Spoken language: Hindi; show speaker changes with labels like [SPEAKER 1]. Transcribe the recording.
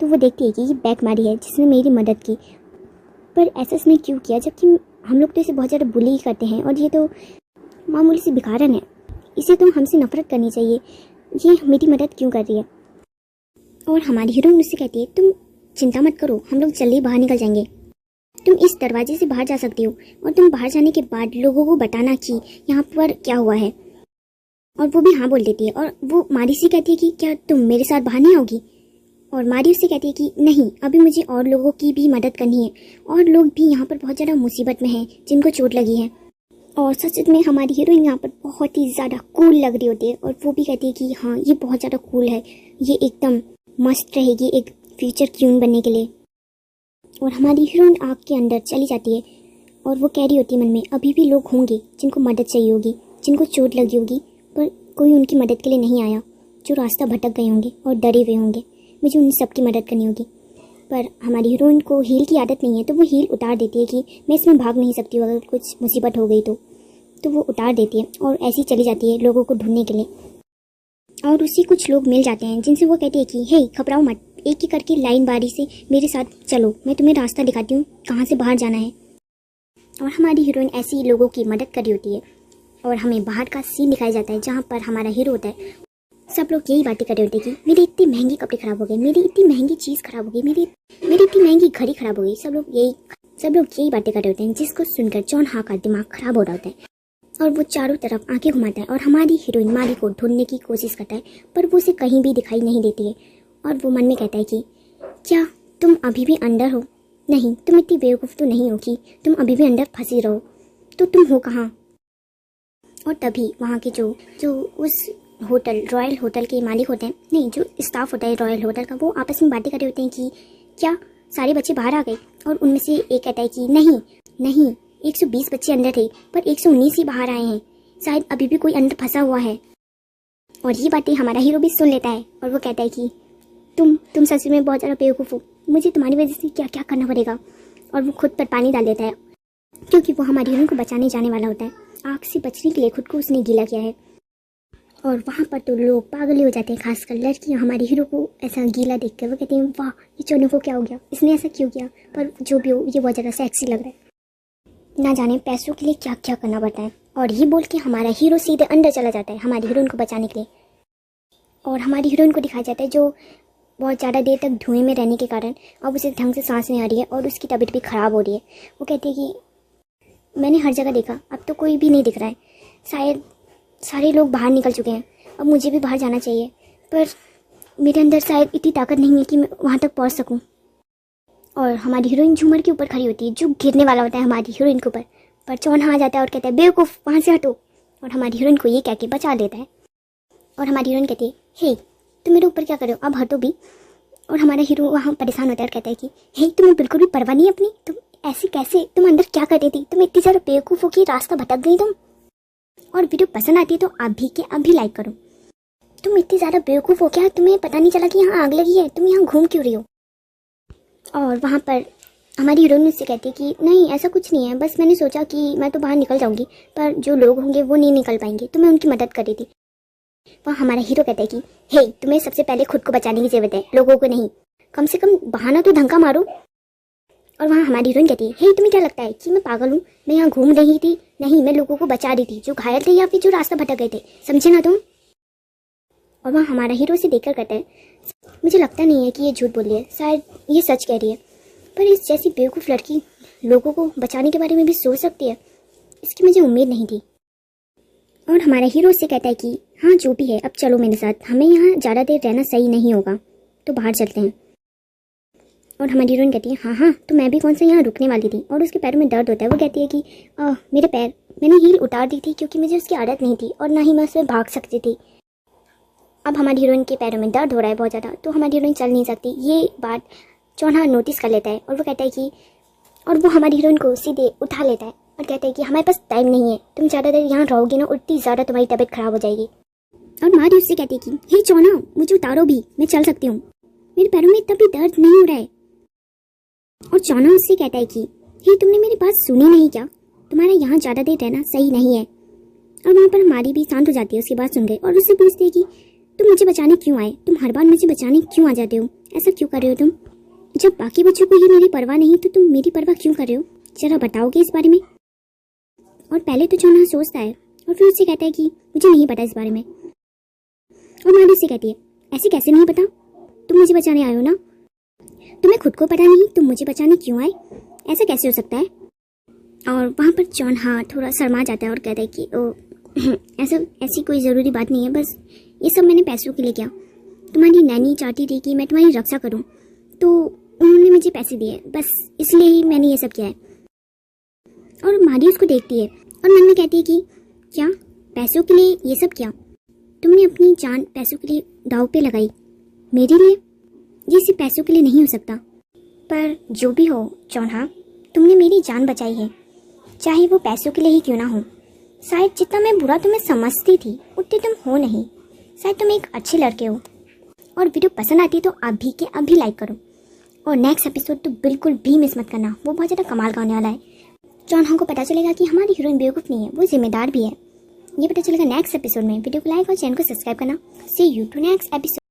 [SPEAKER 1] तो वो देखती है कि ये बैक मारी है जिसने मेरी मदद की, पर ऐसा इसने क्यों किया जबकि हम लोग तो इसे बहुत ज़्यादा बुली करते हैं और ये तो मामूली सी भिखारन है, इसे तो हमसे नफरत करनी चाहिए, ये मेरी मदद क्यों कर रही है। और हमारी हीरोइन उससे कहती है तुम चिंता मत करो, हम लोग जल्दी बाहर निकल जाएंगे, तुम इस दरवाजे से बाहर जा सकती हो और तुम बाहर जाने के बाद लोगों को बताना कि यहाँ पर क्या हुआ है। और वो भी हाँ बोल देती है। और वो मारी से कहती है कि क्या तुम मेरे साथ बाहर नहीं आओगी। और मारी उससे कहती है कि नहीं, अभी मुझे और लोगों की भी मदद करनी है, और लोग भी यहाँ पर बहुत ज़्यादा मुसीबत में हैं जिनको चोट लगी है। और सच में हमारी हीरोइन यहाँ पर बहुत ही ज़्यादा कूल लग रही होती है और वो भी कहती है कि हाँ ये बहुत ज़्यादा कूल है, ये एकदम मस्त रहेगी एक फ्यूचर क्वीन बनने के लिए। और हमारी हीरोइन आग के अंदर चली जाती है और वो कह रही होती है मन में अभी भी लोग होंगे जिनको मदद चाहिए होगी, जिनको चोट लगी होगी, पर कोई उनकी मदद के लिए नहीं आया, जो रास्ता भटक गए होंगे और डरे हुए होंगे, मुझे उन सब की मदद करनी होगी। पर हमारी हीरोइन को हील की आदत नहीं है तो वो हील उतार देती है कि मैं इसमें भाग नहीं सकती हूँ, अगर कुछ मुसीबत हो गई तो वो उतार देती है और ऐसी चली जाती है लोगों को ढूंढने के लिए। और उसी कुछ लोग मिल जाते हैं जिनसे वो कहती है कि हे घबराओ मत, एक एक करके लाइन बारी से मेरे साथ चलो, मैं तुम्हें रास्ता दिखाती हूँ कहाँ से बाहर जाना है। और हमारी हीरोइन ऐसी ही लोगों की मदद कर रही होती है और हमें बाहर का सीन दिखाया जाता है जहाँ पर हमारा हीरो होता है। सब लोग यही बातें कर रहे होते हैं कि मेरे इतने महंगे कपड़े खराब हो गए, मेरी इतनी महंगी चीज़ खराब हो गई, मेरी इतनी महंगी घड़ी खराब हो गई। सब लोग यही बातें कर रहे होते हैं, जिसको सुनकर जॉन हा का दिमाग खराब हो रहा होता है और वो चारों तरफ आंखें घुमाता है और हमारी हीरोइन मारी को ढूंढने की कोशिश करता है, पर वो उसे कहीं भी दिखाई नहीं देती है। और वो मन में कहता है कि क्या तुम अभी भी अंदर हो? नहीं, तुम इतनी बेवकूफ़ तो नहीं हो कि तुम अभी भी अंदर फंसी रहो, तो तुम हो कहाँ? और तभी वहाँ के जो उस होटल रॉयल होटल के मालिक होते हैं, नहीं जो स्टाफ होता है रॉयल होटल का, वो आपस में बातें कर रहे होते हैं कि क्या सारे बच्चे बाहर आ गए। और उनमें से एक कहता है कि नहीं 120 बच्चे अंदर थे पर 119 ही बाहर आए हैं, शायद अभी भी कोई अंदर फंसा हुआ है। और ये बातें हमारा हीरो भी सुन लेता है और वो कहता है कि तुम सच में बहुत ज़्यादा बेवकूफ़ हो, मुझे तुम्हारी वजह से क्या क्या करना पड़ेगा। और वो खुद पर पानी डाल देता है क्योंकि वो हमारी हीरोइन को बचाने जाने वाला होता है। आग से बचने के लिए खुद को उसने गीला किया है। और वहाँ पर तो लोग पागल हो जाते हैं, खासकर लड़कियाँ हमारी हीरो को ऐसा गीला देखकर वो कहती हैं वाह ये चोनू को क्या हो गया, इसने ऐसा क्यों किया। पर जो भी हो ये बहुत ज़्यादा सेक्सी लग रहा है, ना जाने पैसों के लिए क्या क्या करना पड़ता है। और ये बोल के हमारा हीरो सीधे अंदर चला जाता है हमारी हीरोइन को बचाने के लिए। और हमारी हीरोइन को दिखाया जाता है जो बहुत ज़्यादा देर तक धुएं में रहने के कारण अब उसे ढंग से सांस नहीं आ रही है और उसकी तबीयत भी ख़राब हो रही है। वो कहती है कि मैंने हर जगह देखा, अब तो कोई भी नहीं दिख रहा है, शायद सारे लोग बाहर निकल चुके हैं, अब मुझे भी बाहर जाना चाहिए, पर मेरे अंदर शायद इतनी ताकत नहीं है कि मैं वहाँ तक पहुँच सकूँ। और हमारी हीरोइन झूमर के ऊपर खड़ी होती है जो गिरने वाला होता है हमारी हीरोइन के ऊपर, पर चौन आ जाता है और कहता है बेवकूफ़ वहाँ से हटो, और हमारी हीरोइन को ये कह के बचा देता है। और हमारी हीरोइन कहती है हे तुम मेरे ऊपर क्या कर रहे हो, अब हटो भी। और हमारा हीरो वहाँ परेशान होता है और कहता है कि हे तुम्हें बिल्कुल भी परवाह नहीं अपनी, तुम ऐसे कैसे, तुम अंदर क्या कर रही थी, तुम इतनी ज़्यादा बेवकूफ़ हो कि रास्ता भटक गई तुम। और वीडियो पसंद आती है तो अभी के अभी लाइक करो। तुम इतनी ज़्यादा बेवकूफ़ हो क्या, तुम्हें पता नहीं चला कि यहाँ आग लगी है, तुम यहाँ घूम क्यों रही हो। और वहाँ पर हमारी हीरोइन उससे कहती है कि नहीं ऐसा कुछ नहीं है, बस मैंने सोचा कि मैं तो बाहर निकल जाऊँगी पर जो लोग होंगे वो नहीं निकल पाएंगे, तो मैं उनकी मदद कर रही थी। वहाँ हमारा हीरो कहता है कि हे तुम्हें सबसे पहले खुद को बचाने की ज़रूरत है, लोगों को नहीं, कम से कम बहाना तो ढंग का मारो। और वहाँ हमारी हीरोइन कहती है हे तुम्हें क्या लगता है कि मैं पागल हूँ, मैं यहाँ घूम रही थी, नहीं मैं लोगों को बचा रही थी जो घायल थे या फिर जो रास्ता भटक गए थे, समझे ना तुम। और वहाँ हमारा हीरो से देखकर कहता है मुझे लगता नहीं है कि ये झूठ बोल रही है, शायद ये सच कह रही है, पर इस जैसी बेवकूफ़ लड़की लोगों को बचाने के बारे में भी सोच सकती है, इसकी मुझे उम्मीद नहीं थी। और हमारा हीरो उससे कहता है कि हाँ जो भी है अब चलो मेरे साथ, हमें यहाँ ज़्यादा देर रहना सही नहीं होगा, तो बाहर चलते हैं। और हमारी हीरोइन कहती है हाँ तो मैं भी कौन सा यहाँ रुकने वाली थी। और उसके पैरों में दर्द होता है, वो कहती है कि मेरे पैर, मैंने हील उतार दी थी क्योंकि मुझे उसकी आदत नहीं थी और ना ही मैं उसमें भाग सकती थी। अब हमारी हीरोइन के पैरों में दर्द हो रहा है बहुत ज़्यादा, तो हमारी हीरोइन चल नहीं सकती। ये बात चौन्हा नोटिस कर लेता है और वो कहता है कि, और वो हमारी हीरोइन को सीधे उठा लेता है और कहता है कि हमारे पास टाइम नहीं है, तुम ज़्यादा देर यहाँ रहोगे ना उतनी ज़्यादा तुम्हारी तबीयत खराब हो जाएगी। और मारी उससे कहती है कि हे चौन्हा मुझे उतारो भी, मैं चल सकती हूँ, मेरे पैरों में इतना भी दर्द नहीं हो रहा है। और चौन्हा उससे कहता है कि हे तुमने मेरी बात सुनी नहीं क्या, तुम्हारा यहाँ ज़्यादा देर रहना सही नहीं है। और वहाँ पर हमारी भी शांत हो जाती है उसकी बात सुन गई और उससे पूछती है कि तुम मुझे बचाने क्यों आए? तुम हर बार मुझे बचाने क्यों आ जाते हो? ऐसा क्यों कर रहे हो तुम? जब बाकी बच्चों को ये मेरी परवाह नहीं तो तुम मेरी परवाह क्यों कर रहे हो? जरा बताओगे इस बारे में? और पहले तो चौन्हा सोचता है और फिर उससे कहता है कि मुझे नहीं पता इस बारे में। और माली उससे कहती है, ऐसे कैसे नहीं पता? तुम मुझे बचाने आए हो ना? तुम्हें खुद को पता नहीं तुम मुझे बचाने क्यों आए? ऐसा कैसे हो सकता है? और वहाँ पर चौन्हा थोड़ा शर्मा जाता है और कहता है कि ओ ऐसी कोई ज़रूरी बात नहीं है, बस ये सब मैंने पैसों के लिए किया। तुम्हारी नैनी चाहती थी कि मैं तुम्हारी रक्षा करूं, तो उन्होंने मुझे पैसे दिए, बस इसलिए ही मैंने ये सब किया है। और मारी उसको देखती है और मन में कहती है कि क्या पैसों के लिए ये सब किया? तुमने अपनी जान पैसों के लिए दांव पे लगाई मेरे लिए? ये सिर्फ पैसों के लिए नहीं हो सकता। पर जो भी हो चौन्हा, तुमने मेरी जान बचाई है, चाहे वो पैसों के लिए ही क्यों ना हो। शायद जितना मैं बुरा तुम्हें समझती थी उतने तुम हो नहीं। शायद तुम एक अच्छे लड़के हो। और वीडियो पसंद आती है तो अभी लाइक करो। और नेक्स्ट एपिसोड तो बिल्कुल भी मिस मत करना, वो बहुत ज़्यादा कमाल का होने वाला है। चौन्हा को पता चलेगा कि हमारी हीरोइन बेवकूफ़ नहीं है, वो जिम्मेदार भी है। ये पता चलेगा नेक्स्ट एपिसोड में। वीडियो को लाइक और चैनल को सब्सक्राइब करना। सी यू टू नेक्स्ट एपिसोड।